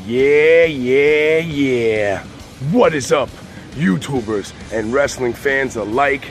Yeah. What is up, YouTubers and wrestling fans alike?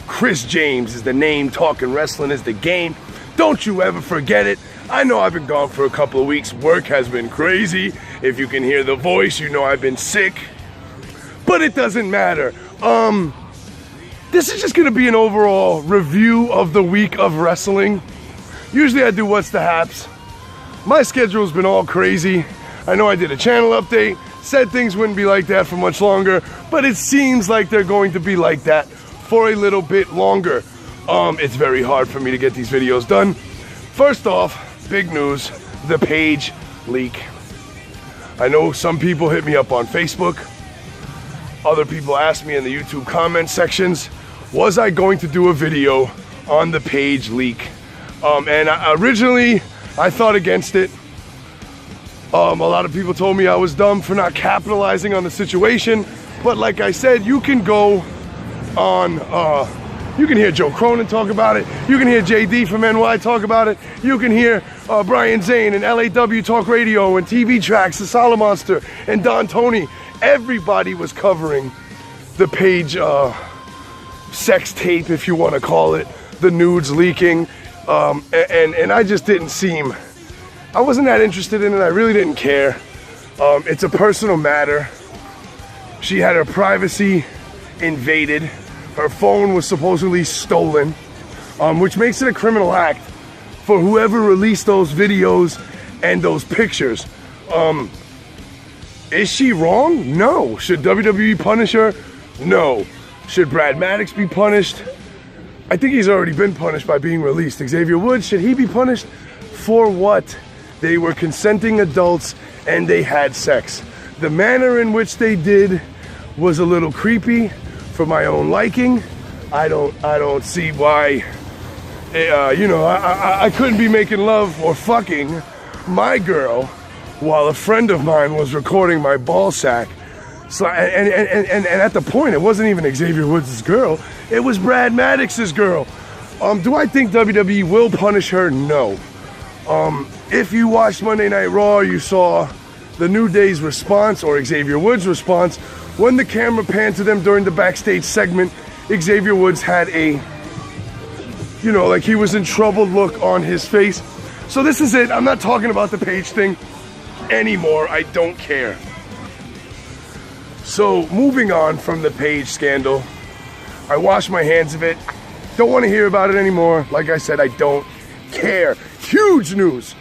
Chris James is the name, talking wrestling is the game. Don't you ever forget it. I know I've been gone for a couple of weeks. Work has been crazy. If you can hear the voice, you know I've been sick. But it doesn't matter. This is just gonna be an overall review of the week of wrestling. Usually I do What's the Haps. My schedule's been all crazy. I know I did a channel update, said things wouldn't be like that for much longer, but it seems like they're going to be like that for a little bit longer. It's very hard for me to get these videos done. First off, big news, the Paige leak. I know some people hit me up on Facebook. Other people asked me in the YouTube comment sections, was I going to do a video on the Paige leak? Originally, I thought against it. A lot of people told me I was dumb for not capitalizing on the situation. But like I said, you can go on, you can hear Joe Cronin talk about it. You can hear JD from NY talk about it. You can hear Brian Zane and LAW Talk Radio and TV Tracks, the Solomonster and Don Tony. Everybody was covering the Paige sex tape, if you want to call it, the nudes leaking. And I just didn't seem, I wasn't that interested in it. I really didn't care. It's a personal matter. She had her privacy invaded. Her phone was supposedly stolen, which makes it a criminal act for whoever released those videos and those pictures. Is she wrong? No. Should WWE punish her? No. Should Brad Maddox be punished? I think he's already been punished by being released. Xavier Woods, should he be punished? For what? They were consenting adults and they had sex. The manner in which they did was a little creepy for my own liking. I don't see why, I couldn't be making love or fucking my girl while a friend of mine was recording my ball sack. So, and at the point, it wasn't even Xavier Woods' girl. It was Brad Maddox's girl. Do I think WWE will punish her? No. If you watched Monday Night Raw, you saw the New Day's response, or Xavier Woods' response, when the camera panned to them during the backstage segment. Xavier Woods had a, like he was in trouble look on his face. So this is it. I'm not talking about the Paige thing anymore. I don't care. So moving on from the Paige scandal, I wash my hands of it. Don't want to hear about it anymore. Like I said, I don't care. Huge news.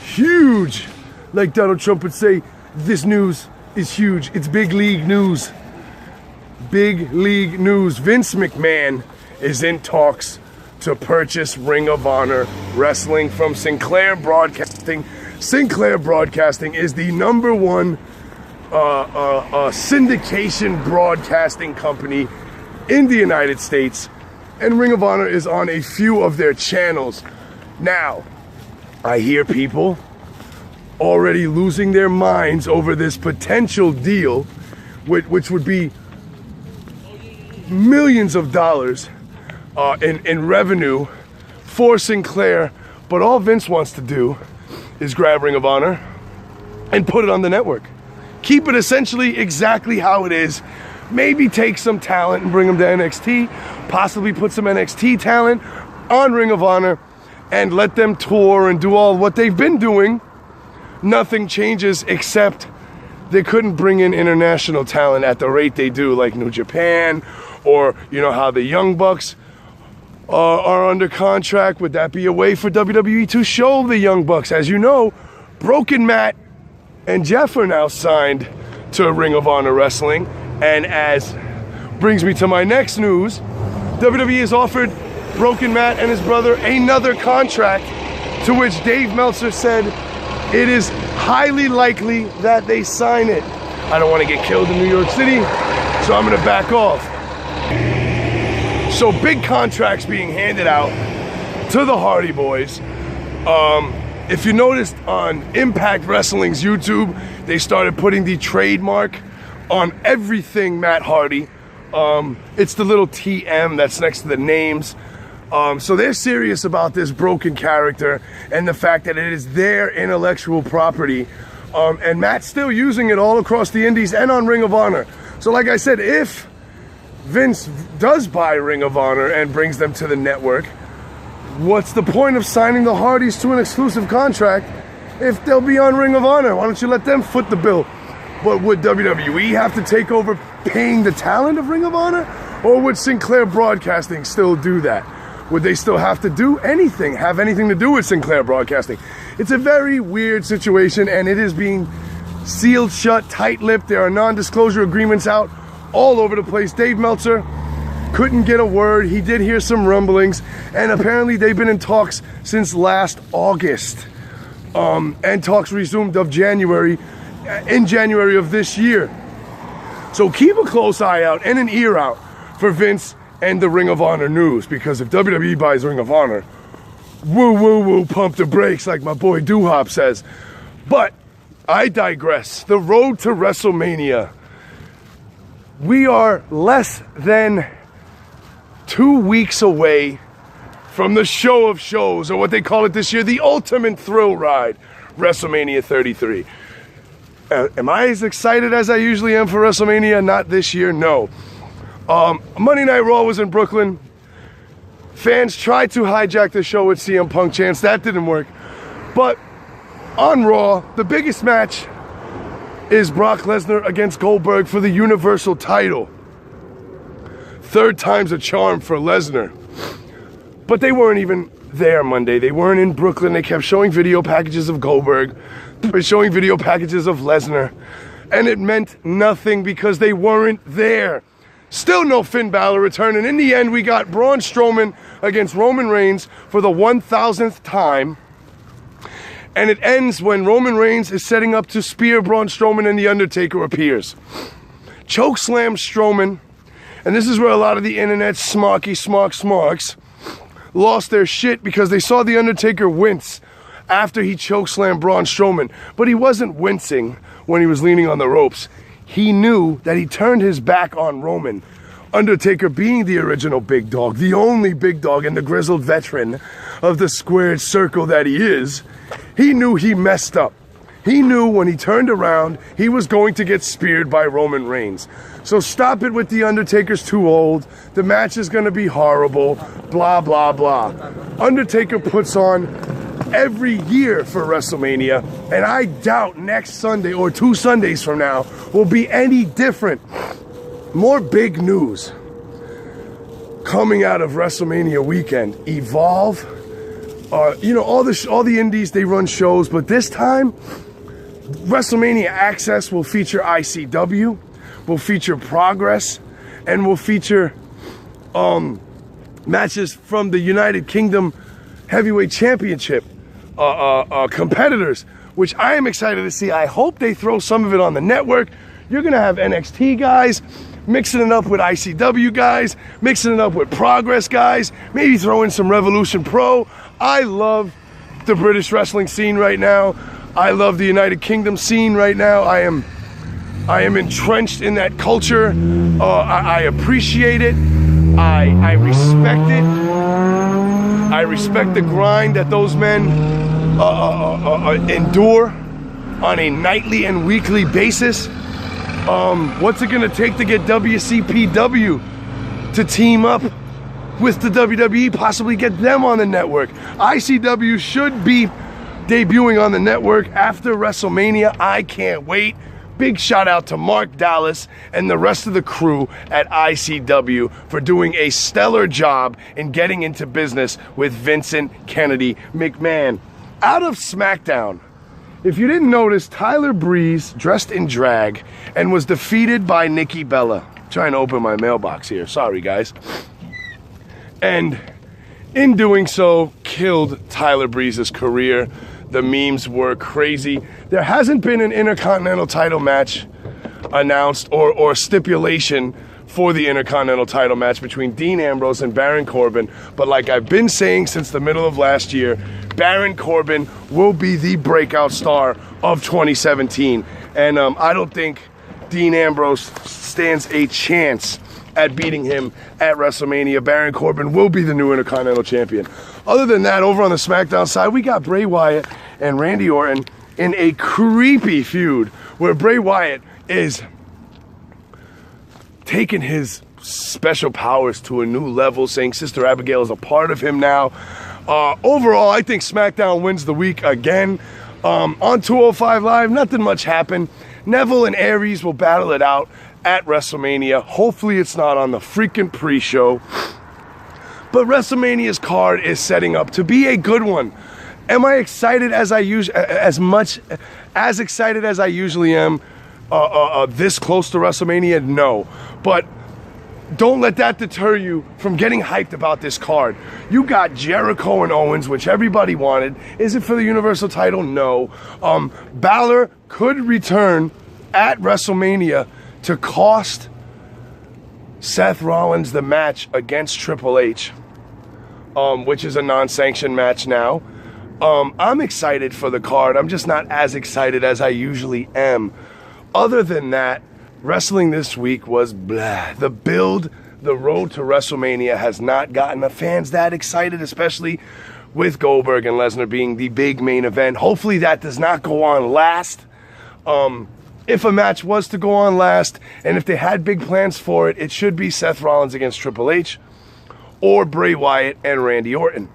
Huge. Like Donald Trump would say, this news is huge. It's big league news. Big league news. Vince McMahon is in talks to purchase Ring of Honor Wrestling from Sinclair Broadcasting. Sinclair Broadcasting is the #1 syndication broadcasting company in the United States, and Ring of Honor is on a few of their channels. Now, I hear people already losing their minds over this potential deal, which would be millions of dollars in revenue for Sinclair. But all Vince wants to do is grab Ring of Honor and put it on the network. Keep it essentially exactly how it is. Maybe take some talent and bring them to NXT. Possibly put some NXT talent on Ring of Honor and let them tour and do all what they've been doing. Nothing changes except they couldn't bring in international talent at the rate they do, like New Japan, or how the Young Bucks are under contract. Would that be a way for WWE to show the Young Bucks? As you know, Broken Matt and Jeff are now signed to Ring of Honor Wrestling. And as brings me to my next news, WWE has offered Broken Matt and his brother another contract, to which Dave Meltzer said it is highly likely that they sign it. I don't want to get killed in New York City, so I'm going to back off. So big contracts being handed out to the Hardy Boys. If you noticed on Impact Wrestling's YouTube, they started putting the trademark on everything Matt Hardy. It's the little TM that's next to the names. So they're serious about this broken character and the fact that it is their intellectual property. And Matt's still using it all across the indies and on Ring of Honor. So like I said, if Vince does buy Ring of Honor and brings them to the network, what's the point of signing the Hardys to an exclusive contract if they'll be on Ring of Honor? Why don't you let them foot the bill? But would WWE have to take over paying the talent of Ring of Honor? Or would Sinclair Broadcasting still do that? Would they still have to do anything, have anything to do with Sinclair Broadcasting? It's a very weird situation, and it is being sealed shut, tight-lipped. There are non-disclosure agreements out all over the place. Dave Meltzer couldn't get a word. He did hear some rumblings, and apparently they've been in talks since last August. And talks resumed in January of this year. So keep a close eye out and an ear out for Vince and the Ring of Honor news, because if WWE buys Ring of Honor, woo woo woo, pump the brakes, like my boy Doo-Hop says. But I digress. The road to WrestleMania. We are less than 2 weeks away from the show of shows, or what they call it this year, the ultimate thrill ride, WrestleMania 33. Am I as excited as I usually am for WrestleMania? Not this year, no. Monday Night Raw was in Brooklyn. Fans tried to hijack the show with CM Punk chants. That didn't work. But on Raw, the biggest match is Brock Lesnar against Goldberg for the Universal title. Third time's a charm for Lesnar. But they weren't even there Monday. They weren't in Brooklyn. They kept showing video packages of Goldberg. They were showing video packages of Lesnar. And it meant nothing because they weren't there. Still no Finn Balor return. And in the end, we got Braun Strowman against Roman Reigns for the 1,000th time. And it ends when Roman Reigns is setting up to spear Braun Strowman and The Undertaker appears. Chokeslam Strowman. And this is where a lot of the internet smarks lost their shit, because they saw The Undertaker wince after he chokeslammed Braun Strowman. But he wasn't wincing when he was leaning on the ropes. He knew that he turned his back on Roman. Undertaker being the original big dog, the only big dog and the grizzled veteran of the squared circle that he is, he knew he messed up. He knew when he turned around, he was going to get speared by Roman Reigns. So stop it with The Undertaker's too old. The match is going to be horrible. Blah, blah, blah. Undertaker puts on every year for WrestleMania, and I doubt next Sunday or 2 Sundays from now will be any different. More big news coming out of WrestleMania weekend. Evolve, all the indies, they run shows, but this time WrestleMania Access will feature ICW, will feature Progress, and will feature matches from the United Kingdom Heavyweight Championship competitors, which I am excited to see. I hope they throw some of it on the network. You're going to have NXT guys mixing it up with ICW guys, mixing it up with Progress guys, maybe throw in some Revolution Pro. I love the British wrestling scene right now. I love the United Kingdom scene right now. I am entrenched in that culture. I appreciate it. I respect it. I respect the grind that those men endure on a nightly and weekly basis. What's it gonna take to get WCPW to team up with the WWE, possibly get them on the network? ICW should be debuting on the network after WrestleMania. I can't wait. Big shout out to Mark Dallas and the rest of the crew at ICW for doing a stellar job in getting into business with Vincent Kennedy McMahon. Out of SmackDown, if you didn't notice, Tyler Breeze dressed in drag and was defeated by Nikki Bella. I'm trying to open my mailbox here. Sorry, guys. And in doing so, killed Tyler Breeze's career. The memes were crazy. There hasn't been an Intercontinental title match announced or stipulation for the Intercontinental title match between Dean Ambrose and Baron Corbin. But like I've been saying since the middle of last year, Baron Corbin will be the breakout star of 2017. And I don't think Dean Ambrose stands a chance at beating him at WrestleMania. Baron Corbin will be the new Intercontinental Champion. Other than that, over on the SmackDown side, we got Bray Wyatt and Randy Orton in a creepy feud where Bray Wyatt is taking his special powers to a new level, saying Sister Abigail is a part of him now. Overall, I think SmackDown wins the week again. On 205 Live, nothing much happened. Neville and Aries will battle it out at WrestleMania. Hopefully it's not on the freaking pre-show. But WrestleMania's card is setting up to be a good one. Am I excited as excited as I usually am this close to WrestleMania? No. But don't let that deter you from getting hyped about this card. You got Jericho and Owens, which everybody wanted. Is it for the Universal title? No. Balor could return at WrestleMania to cost Seth Rollins the match against Triple H, which is a non-sanctioned match now. I'm excited for the card. I'm just not as excited as I usually am. Other than that, wrestling this week was blah. The build, the road to WrestleMania has not gotten the fans that excited, especially with Goldberg and Lesnar being the big main event. Hopefully that does not go on last. If a match was to go on last, and if they had big plans for it, it should be Seth Rollins against Triple H or Bray Wyatt and Randy Orton.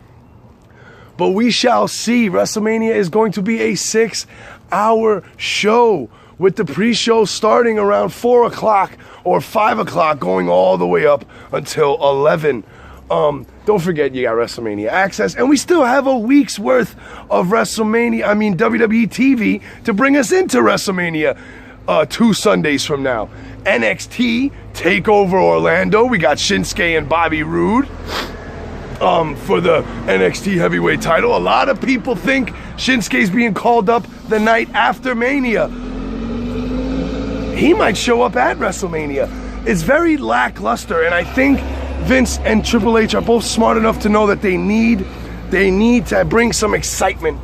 But we shall see. WrestleMania is going to be a 6-hour show, with the pre-show starting around 4 o'clock or 5 o'clock, going all the way up until 11. Don't forget you got WrestleMania Access, and we still have a week's worth of WWE TV to bring us into WrestleMania 2 Sundays from now. NXT TakeOver Orlando. We got Shinsuke and Bobby Roode for the NXT heavyweight title. A lot of people think Shinsuke's being called up the night after Mania. He might show up at WrestleMania. It's very lackluster, and I think Vince and Triple H are both smart enough to know that they need to bring some excitement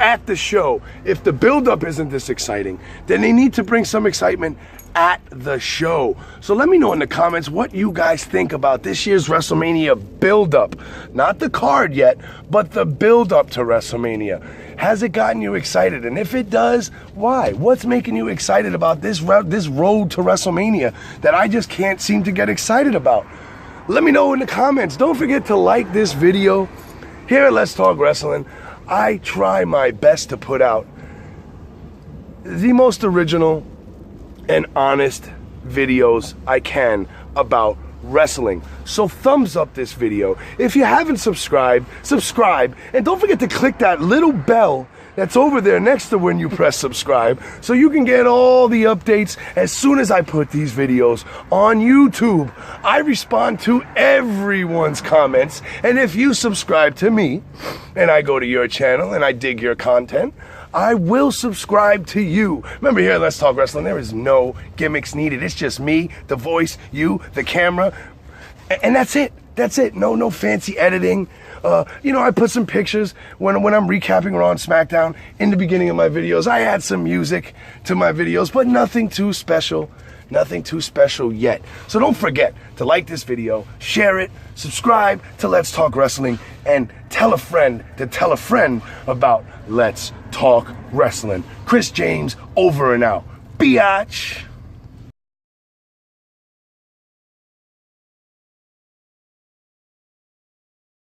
at the show. If the build-up isn't this exciting, then they need to bring some excitement at the show. So let me know in the comments what you guys think about this year's WrestleMania build-up. Not the card yet, but the build-up to WrestleMania. Has it gotten you excited? And if it does, why? What's making you excited about this road to WrestleMania that I just can't seem to get excited about? Let me know in the comments. Don't forget to like this video. Here at Let's Talk Wrestling, I try my best to put out the most original and honest videos I can about wrestling. So thumbs up this video. If you haven't subscribed, subscribe, and don't forget to click that little bell that's over there next to when you press subscribe, so you can get all the updates as soon as I put these videos on YouTube. I respond to everyone's comments, and if you subscribe to me and I go to your channel and I dig your content, I will subscribe to you. Remember, here at Let's Talk Wrestling, there is no gimmicks needed. It's just me, the voice, you, the camera, and that's it. That's it. No fancy editing. I put some pictures when I'm recapping Raw and SmackDown in the beginning of my videos. I add some music to my videos, but nothing too special. Nothing too special yet. So don't forget to like this video, share it, subscribe to Let's Talk Wrestling, and tell a friend to tell a friend about Let's Talk Wrestling. Chris James, over and out. Biatch.